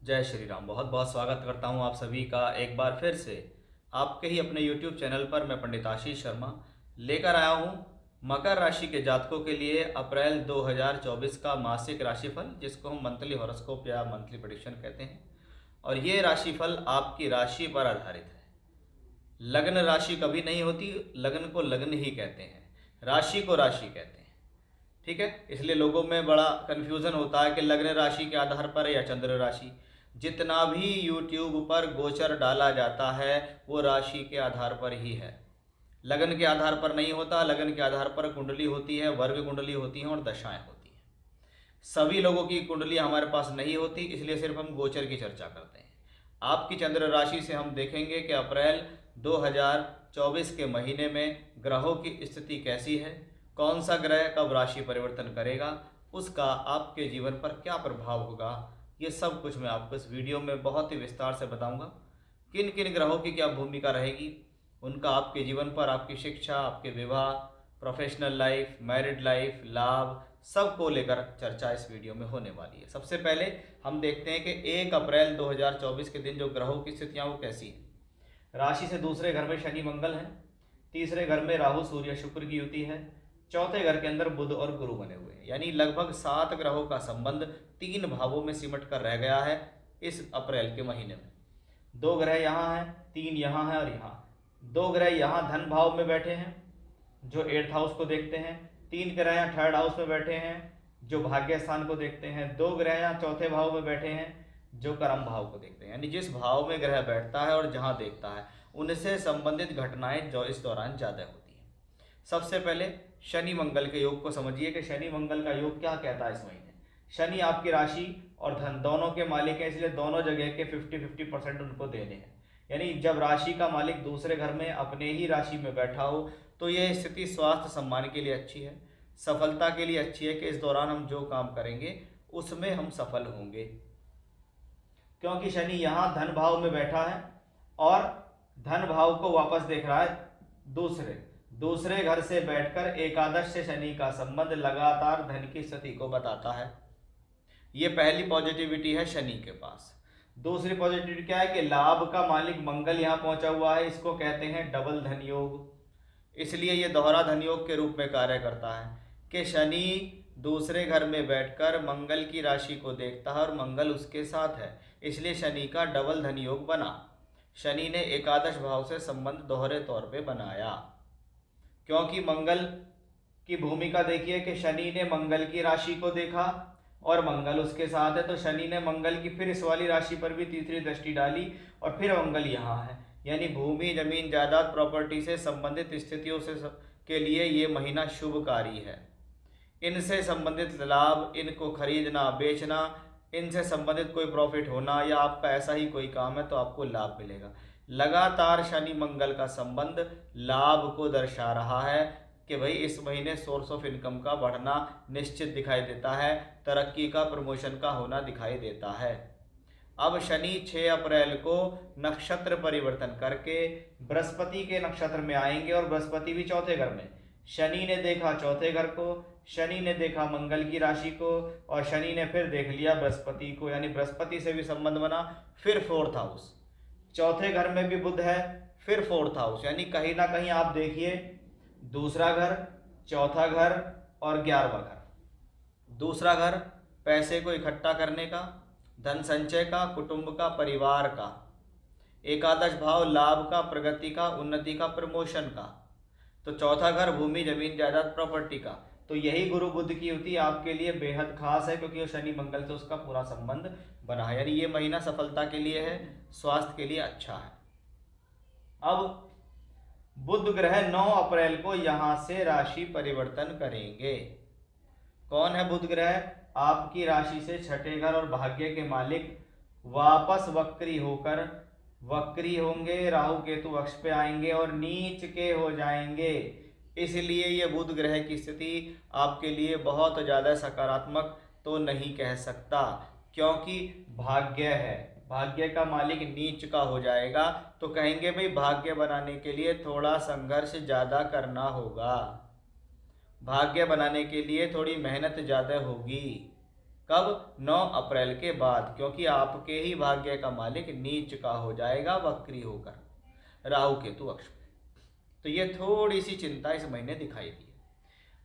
जय श्री राम। बहुत बहुत स्वागत करता हूं आप सभी का एक बार फिर से आपके ही अपने YouTube चैनल पर। मैं पंडित आशीष शर्मा लेकर आया हूं मकर राशि के जातकों के लिए अप्रैल 2024 का मासिक राशिफल, जिसको हम मंथली हॉरोस्कोप या मंथली प्रेडिक्शन कहते हैं। और ये राशिफल आपकी राशि पर आधारित है। लग्न राशि कभी नहीं होती, लग्न को लग्न ही कहते हैं, राशि को राशि कहते हैं। ठीक है, इसलिए लोगों में बड़ा कन्फ्यूज़न होता है कि लग्न राशि के आधार पर है या चंद्र राशि। जितना भी यूट्यूब पर गोचर डाला जाता है वो राशि के आधार पर ही है, लगन के आधार पर नहीं होता। लगन के आधार पर कुंडली होती है, वर्ग कुंडली होती है और दशाएं होती हैं। सभी लोगों की कुंडली हमारे पास नहीं होती, इसलिए सिर्फ हम गोचर की चर्चा करते हैं। आपकी चंद्र राशि से हम देखेंगे कि अप्रैल 2024 के महीने में ग्रहों की स्थिति कैसी है, कौन सा ग्रह कब राशि परिवर्तन करेगा, उसका आपके जीवन पर क्या प्रभाव होगा। ये सब कुछ मैं आपको इस वीडियो में बहुत ही विस्तार से बताऊंगा। किन किन ग्रहों की क्या भूमिका रहेगी, उनका आपके जीवन पर, आपकी शिक्षा, आपके विवाह, प्रोफेशनल लाइफ, मैरिड लाइफ, लाभ, सब को लेकर चर्चा इस वीडियो में होने वाली है। सबसे पहले हम देखते हैं कि 1 अप्रैल 2024 के दिन जो ग्रहों की स्थितियां वो कैसी हैं। राशि से दूसरे घर में शनि मंगल है, तीसरे घर में राहु सूर्य शुक्र की युति है, चौथे घर के अंदर बुध और गुरु बने हुए हैं। यानी लगभग 7 ग्रहों का संबंध 3 भावों में सिमट कर रह गया है इस अप्रैल के महीने में। 2 ग्रह यहाँ हैं, 3 यहाँ हैं और यहाँ 2 ग्रह यहाँ धन भाव में बैठे हैं जो 8th हाउस को देखते हैं। 3 ग्रह यहाँ 3rd हाउस में बैठे हैं जो भाग्य स्थान को देखते हैं। 2 ग्रह यहाँ चौथे भाव में बैठे हैं जो कर्म भाव को देखते हैं। यानी जिस भाव में ग्रह बैठता है और जहाँ देखता है उनसे संबंधित घटनाएं जो इस दौरान ज़्यादा होती हैं। सबसे पहले शनि मंगल के योग को समझिए कि शनि मंगल का योग क्या कहता है इस महीने। शनि आपकी राशि और धन दोनों के मालिक हैं, इसलिए दोनों जगह के 50-50% उनको देने हैं। यानी जब राशि का मालिक दूसरे घर में अपने ही राशि में बैठा हो तो यह स्थिति स्वास्थ्य सम्मान के लिए अच्छी है, सफलता के लिए अच्छी है कि इस दौरान हम जो काम करेंगे उसमें हम सफल होंगे, क्योंकि शनि यहाँ धन भाव में बैठा है और धन भाव को वापस देख रहा है दूसरे घर से बैठकर। एकादश से शनि का संबंध लगातार धन की स्थिति को बताता है। ये पहली पॉजिटिविटी है शनि के पास। दूसरी पॉजिटिविटी क्या है कि लाभ का मालिक मंगल यहाँ पहुंचा हुआ है, इसको कहते हैं डबल धन योग। इसलिए ये दोहरा धन योग के रूप में कार्य करता है कि शनि दूसरे घर में बैठकर मंगल की राशि को देखता है और मंगल उसके साथ है, इसलिए शनि का डबल धन योग बना। शनि ने एकादश भाव से संबंध दोहरे तौर पे बनाया, क्योंकि मंगल की भूमिका देखिए कि शनि ने मंगल की राशि को देखा और मंगल उसके साथ है, तो शनि ने मंगल की फिर इस वाली राशि पर भी तीसरी दृष्टि डाली और फिर मंगल यहाँ है। यानी भूमि, जमीन, जायदाद, प्रॉपर्टी से संबंधित स्थितियों से के लिए ये महीना शुभकारी है। इनसे संबंधित लाभ, इनको खरीदना, बेचना, इनसे संबंधित कोई प्रॉफिट होना या आपका ऐसा ही कोई काम है तो आपको लाभ मिलेगा। लगातार शनि मंगल का संबंध लाभ को दर्शा रहा है कि भाई इस महीने सोर्स ऑफ इनकम का बढ़ना निश्चित दिखाई देता है, तरक्की का, प्रमोशन का होना दिखाई देता है। अब शनि 6 अप्रैल को नक्षत्र परिवर्तन करके बृहस्पति के नक्षत्र में आएंगे और बृहस्पति भी चौथे घर में। शनि ने देखा चौथे घर को, शनि ने देखा मंगल की राशि को और शनि ने फिर देख लिया बृहस्पति को, यानी बृहस्पति से भी संबंध बना। फिर 4th हाउस, चौथे घर में भी बुध है, फिर 4th हाउस, यानी कहीं ना कहीं आप देखिए दूसरा घर, चौथा घर और 11वां घर। दूसरा घर पैसे को इकट्ठा करने का, धन संचय का, कुटुंब का, परिवार का। एकादश भाव लाभ का, प्रगति का, उन्नति का, प्रमोशन का। तो चौथा घर भूमि, जमीन, जायदाद, प्रॉपर्टी का। तो यही गुरु बुध की युति आपके लिए बेहद खास है, क्योंकि शनि मंगल से उसका पूरा संबंध बना है। यानी ये महीना सफलता के लिए है, स्वास्थ्य के लिए अच्छा है। अब बुध ग्रह 9 अप्रैल को यहां से राशि परिवर्तन करेंगे। कौन है बुध ग्रह? आपकी राशि से छठे घर और भाग्य के मालिक वापस वक्री होंगे, राहु केतु अक्ष पे आएंगे और नीच के हो जाएंगे। इसलिए ये बुध ग्रह की स्थिति आपके लिए बहुत ज़्यादा सकारात्मक तो नहीं कह सकता, क्योंकि भाग्य है, भाग्य का मालिक नीच का हो जाएगा। तो कहेंगे भाई भाग्य बनाने के लिए थोड़ा संघर्ष ज़्यादा करना होगा, भाग्य बनाने के लिए थोड़ी मेहनत ज़्यादा होगी, कब? 9 अप्रैल के बाद, क्योंकि आपके ही भाग्य का मालिक नीच का हो जाएगा वक्री होकर राहु केतु अक्ष में। तो ये थोड़ी सी चिंता इस महीने दिखाई दी।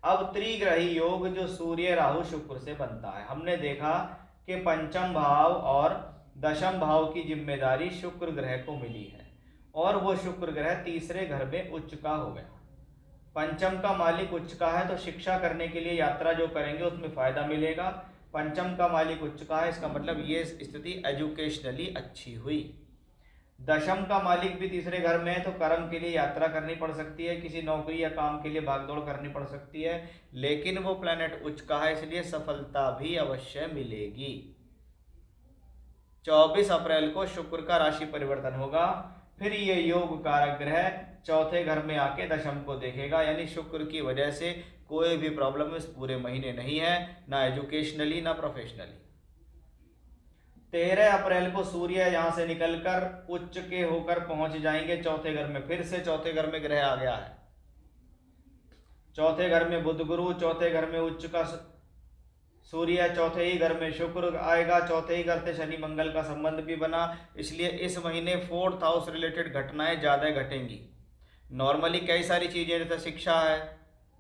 अब त्रिग्रही योग जो सूर्य राहु शुक्र से बनता है, हमने देखा कि पंचम भाव और दशम भाव की जिम्मेदारी शुक्र ग्रह को मिली है और वो शुक्र ग्रह तीसरे घर में उच्च का हो गया। पंचम का मालिक उच्च का है तो शिक्षा करने के लिए यात्रा जो करेंगे उसमें फायदा मिलेगा। पंचम का मालिक उच्च का है, इसका मतलब ये स्थिति एजुकेशनली अच्छी हुई। दशम का मालिक भी तीसरे घर में है तो कर्म के लिए यात्रा करनी पड़ सकती है, किसी नौकरी या काम के लिए भागदौड़ करनी पड़ सकती है, लेकिन वो प्लैनेट उच्च का है इसलिए सफलता भी अवश्य मिलेगी। 24 अप्रैल को शुक्र का राशि परिवर्तन होगा, फिर ये योग कारक ग्रह चौथे घर में आके दशम को देखेगा, यानी शुक्र की वजह से कोई भी प्रॉब्लम इस पूरे महीने नहीं है, ना एजुकेशनली ना प्रोफेशनली। 13 अप्रैल को सूर्य यहां से निकलकर उच्च के होकर पहुंच जाएंगे चौथे घर में। फिर से चौथे घर में ग्रह आ गया है, चौथे घर में बुध गुरु, चौथे घर में उच्च का सूर्य, चौथे ही घर में शुक्र आएगा, चौथे ही घर से शनि मंगल का संबंध भी बना, इसलिए इस महीने 4th हाउस रिलेटेड घटनाएं ज्यादा घटेंगी। नॉर्मली कई सारी चीजें जैसे शिक्षा है,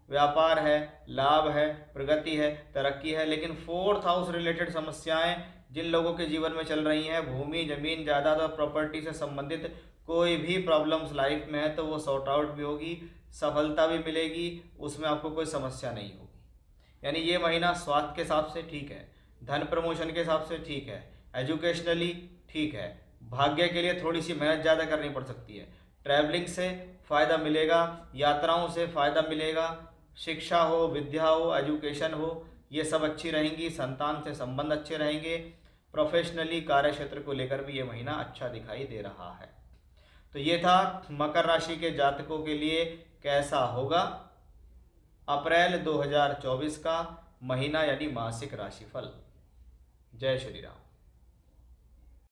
व्यापार है, लाभ है, प्रगति है, तरक्की है, लेकिन 4th हाउस रिलेटेड समस्याएं जिन लोगों के जीवन में चल रही हैं, भूमि जमीन जायदाद और प्रॉपर्टी से संबंधित कोई भी प्रॉब्लम्स लाइफ में है तो वो सॉर्ट आउट भी होगी, सफलता भी मिलेगी, उसमें आपको कोई समस्या नहीं होगी। यानी ये महीना स्वास्थ्य के हिसाब से ठीक है, धन प्रमोशन के हिसाब से ठीक है, एजुकेशनली ठीक है, भाग्य के लिए थोड़ी सी मेहनत ज़्यादा करनी पड़ सकती है, ट्रैवलिंग से फ़ायदा मिलेगा, यात्राओं से फ़ायदा मिलेगा, शिक्षा हो, विद्या हो, एजुकेशन हो, ये सब अच्छी रहेंगी, संतान से संबंध अच्छे रहेंगे, प्रोफेशनली कार्य क्षेत्र को लेकर भी ये महीना अच्छा दिखाई दे रहा है। तो ये था मकर राशि के जातकों के लिए कैसा होगा अप्रैल 2024 का महीना यानी मासिक राशिफल। जय श्री राम।